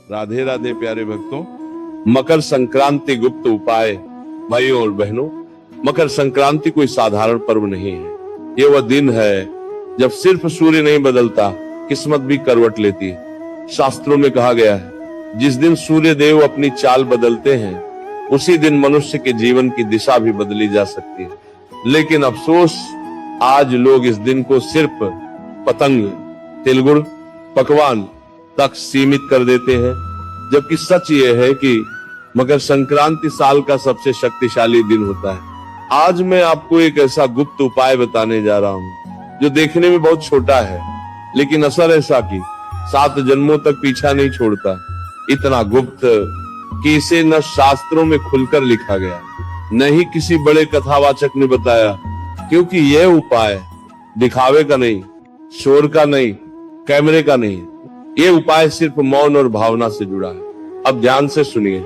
राधे राधे प्यारे भक्तों। मकर संक्रांति गुप्त उपाय। भाइयों और बहनों, मकर संक्रांति कोई साधारण पर्व नहीं है। ये वह दिन है जब सिर्फ सूर्य नहीं बदलता, किस्मत भी करवट लेती है। शास्त्रों में कहा गया है, जिस दिन सूर्य देव अपनी चाल बदलते हैं, उसी दिन मनुष्य के जीवन की दिशा भी बदली जा सकती है। लेकिन अफसोस, आज लोग इस दिन को सिर्फ पतंग, तिलगुड़, पकवान तक सीमित कर देते हैं, जबकि सच ये है कि मकर संक्रांति साल का सबसे शक्तिशाली दिन होता है। आज मैं आपको एक ऐसा गुप्त उपाय बताने जा रहा हूँ जो देखने में बहुत छोटा है, लेकिन असर ऐसा कि 7 जन्मों तक पीछा नहीं छोड़ता। इतना गुप्त कि इसे न शास्त्रों में खुलकर लिखा गया, न ही किसी बड़े कथावाचक ने बताया, क्योंकि यह उपाय दिखावे का नहीं, शोर का नहीं, कैमरे का नहीं। ये उपाय सिर्फ मौन और भावना से जुड़ा है। अब ध्यान से सुनिए।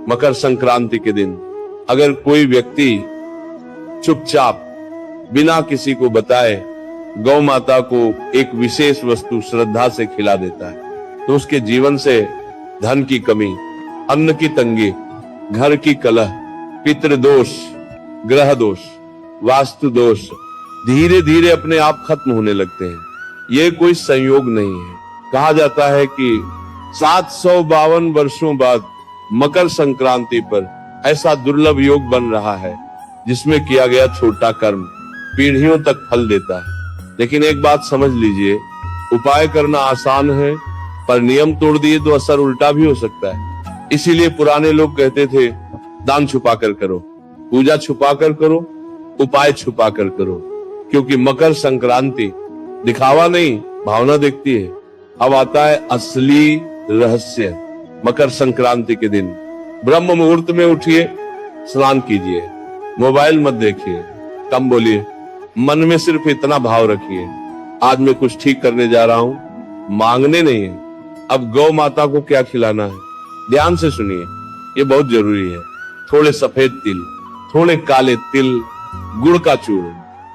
मकर संक्रांति के दिन अगर कोई व्यक्ति चुपचाप बिना किसी को बताए गौ माता को एक विशेष वस्तु श्रद्धा से खिला देता है, तो उसके जीवन से धन की कमी, अन्न की तंगी, घर की कलह, पितृदोष, ग्रह दोष, वास्तु दोष धीरे धीरे अपने आप खत्म होने लगते हैं। ये कोई संयोग नहीं है। कहा जाता है कि 752 वर्षों बाद मकर संक्रांति पर ऐसा दुर्लभ योग बन रहा है जिसमें किया गया छोटा कर्म पीढ़ियों तक फल देता है। लेकिन एक बात समझ लीजिए, उपाय करना आसान है, पर नियम तोड़ दिए तो असर उल्टा भी हो सकता है। इसीलिए पुराने लोग कहते थे, दान छुपा कर करो, पूजा छुपा कर करो, उपाय छुपा कर करो, क्योंकि मकर संक्रांति दिखावा नहीं, भावना देखती है। अब आता है असली रहस्य। मकर संक्रांति के दिन ब्रह्म मुहूर्त में उठिए, स्नान कीजिए, मोबाइल मत देखिए, कम बोलिए, मन में सिर्फ इतना भाव रखिए, आज मैं कुछ ठीक करने जा रहा हूं, मांगने नहीं है। अब गौ माता को क्या खिलाना है, ध्यान से सुनिए, ये बहुत जरूरी है। थोड़े सफेद तिल, थोड़े काले तिल, गुड़ का चूर्ण,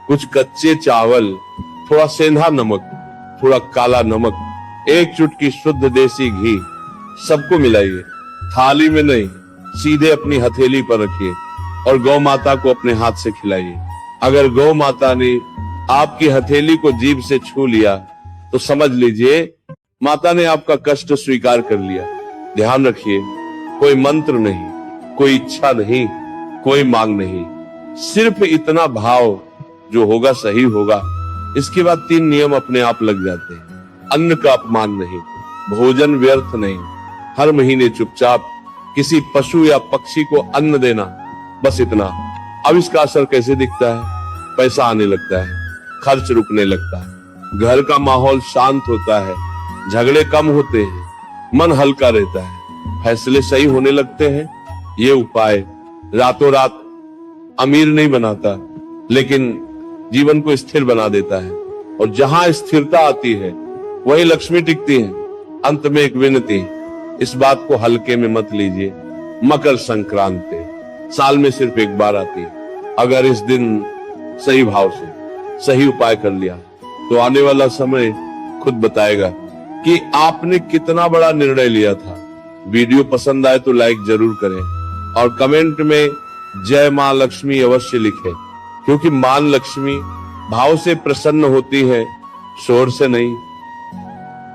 कुछ कच्चे चावल, थोड़ा सेंधा नमक, थोड़ा काला नमक, एक चुटकी शुद्ध देसी घी, सबको मिलाइए। थाली में नहीं, सीधे अपनी हथेली पर रखिए और गौ माता को अपने हाथ से खिलाइए। अगर गौ माता ने आपकी हथेली को जीभ से छू लिया तो समझ लीजिए माता ने आपका कष्ट स्वीकार कर लिया। ध्यान रखिए, कोई मंत्र नहीं, कोई इच्छा नहीं, कोई मांग नहीं, सिर्फ इतना भाव, जो होगा सही होगा। इसके बाद 3 नियम अपने आप लग जाते हैं। अन्न का अपमान नहीं, भोजन व्यर्थ नहीं, हर महीने चुपचाप किसी पशु या पक्षी को अन्न देना, बस इतना। अब इसका असर कैसे दिखता है? पैसा आने लगता है, खर्च रुकने लगता है, घर का माहौल शांत होता है, झगड़े कम होते हैं, मन हल्का रहता है, फैसले सही होने लगते हैं। ये उपाय रातों रात अमीर नहीं बनाता, लेकिन जीवन को स्थिर बना देता है। और जहां स्थिरता आती है वही लक्ष्मी टिकती है। अंत में एक विनती, इस बात को हल्के में मत लीजिए। मकर संक्रांति साल में सिर्फ एक बार आती है। अगर इस दिन सही भाव से सही उपाय कर लिया तो आने वाला समय खुद बताएगा कि आपने कितना बड़ा निर्णय लिया था। वीडियो पसंद आए तो लाइक जरूर करें और कमेंट में जय मां लक्ष्मी अवश्य लिखें, क्योंकि मां लक्ष्मी भाव से प्रसन्न होती है, शोर से नहीं।